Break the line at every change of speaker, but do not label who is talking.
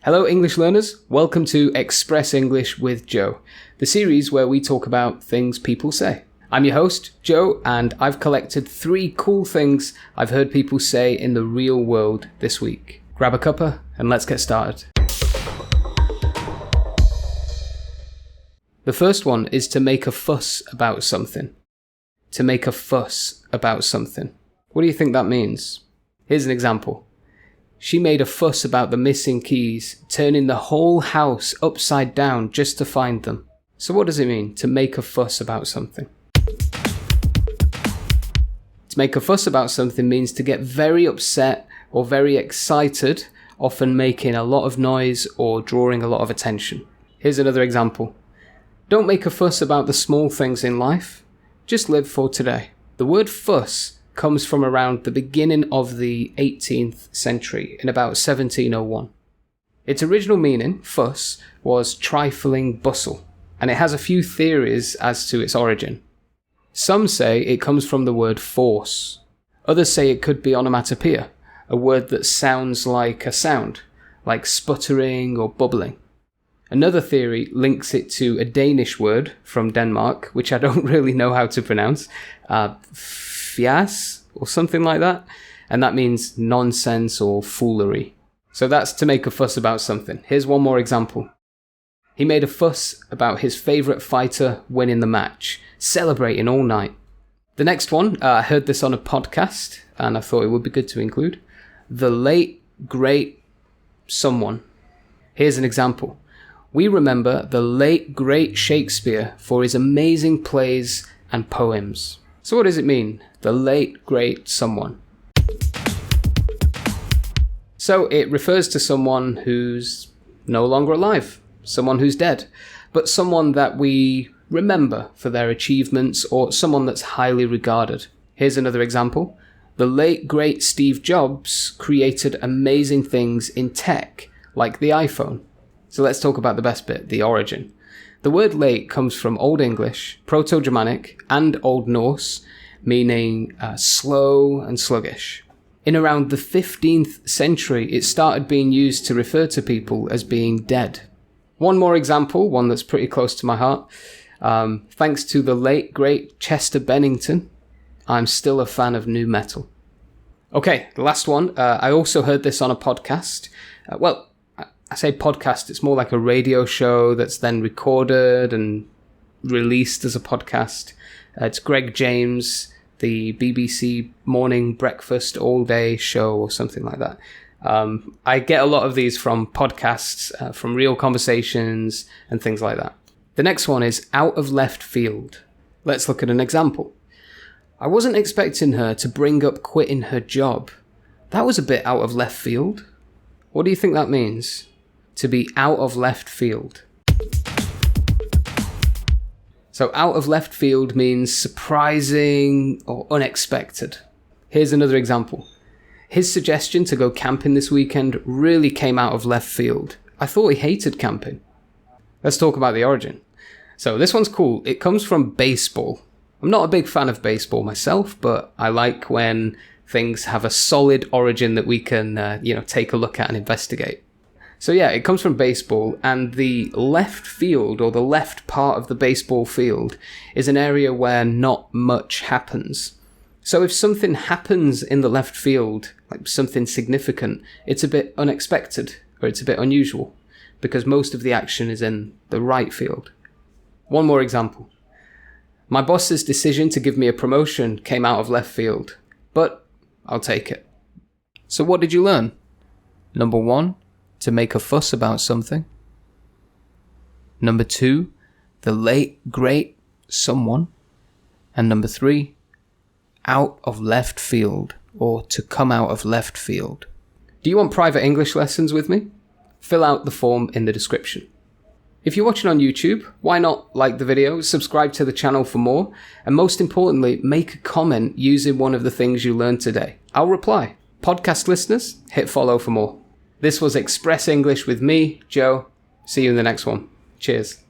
Hello English learners, welcome to Express English with Joe, the series where we talk about things people say. I'm your host, Joe, and I've collected 3 cool things I've heard people say in the real world this week. Grab a cuppa and let's get started. The first one is to make a fuss about something. To make a fuss about something. What do you think that means? Here's an example. She made a fuss about the missing keys, turning the whole house upside down just to find them. So what does it mean to make a fuss about something? To make a fuss about something means to get very upset or very excited, often making a lot of noise or drawing a lot of attention. Here's another example. Don't make a fuss about the small things in life. Just live for today. The word fuss comes from around the beginning of the 18th century, in about 1701. Its original meaning, fuss, was trifling bustle, and it has a few theories as to its origin. Some say it comes from the word force. Others say it could be onomatopoeia, a word that sounds like a sound, like sputtering or bubbling. Another theory links it to a Danish word from Denmark, which I don't really know how to pronounce, fjas or something like that, and that means nonsense or foolery. So that's to make a fuss about something. Here's one more example. He made a fuss about his favourite fighter winning the match, celebrating all night. The next one, I heard this on a podcast, and I thought it would be good to include. The late, great someone. Here's an example. We remember the late, great Shakespeare for his amazing plays and poems. So what does it mean? The late, great someone. So it refers to someone who's no longer alive, someone who's dead, but someone that we remember for their achievements or someone that's highly regarded. Here's another example. The late, great Steve Jobs created amazing things in tech, like the iPhone. So let's talk about the best bit, the origin. The word late comes from Old English, Proto-Germanic, and Old Norse, meaning slow and sluggish. In around the 15th century, it started being used to refer to people as being dead. One more example, one that's pretty close to my heart. Thanks to the late, great Chester Bennington, I'm still a fan of nu metal. Okay, the last one. I also heard this on a podcast. I say podcast, it's more like a radio show that's then recorded and released as a podcast. It's Greg James, the BBC morning breakfast all day show or something like that. I get a lot of these from podcasts, from real conversations and things like that. The next one is out of left field. Let's look at an example. I wasn't expecting her to bring up quitting her job. That was a bit out of left field. What do you think that means? To be out of left field. So out of left field means surprising or unexpected. Here's another example. His suggestion to go camping this weekend really came out of left field. I thought he hated camping. Let's talk about the origin. So this one's cool. It comes from baseball. I'm not a big fan of baseball myself, but I like when things have a solid origin that we can, take a look at and investigate. So yeah, it comes from baseball, and the left field, or the left part of the baseball field, is an area where not much happens. So if something happens in the left field, like something significant, it's a bit unexpected, or it's a bit unusual, because most of the action is in the right field. One more example. My boss's decision to give me a promotion came out of left field, but I'll take it. So what did you learn? Number 1. To make a fuss about something. Number 2, the late, great someone. And number 3, out of left field, or to come out of left field. Do you want private English lessons with me? Fill out the form in the description. If you're watching on YouTube, why not like the video, subscribe to the channel for more, and most importantly, make a comment using one of the things you learned today. I'll reply. Podcast listeners, hit follow for more. This was Express English with me, Joe. See you in the next one. Cheers.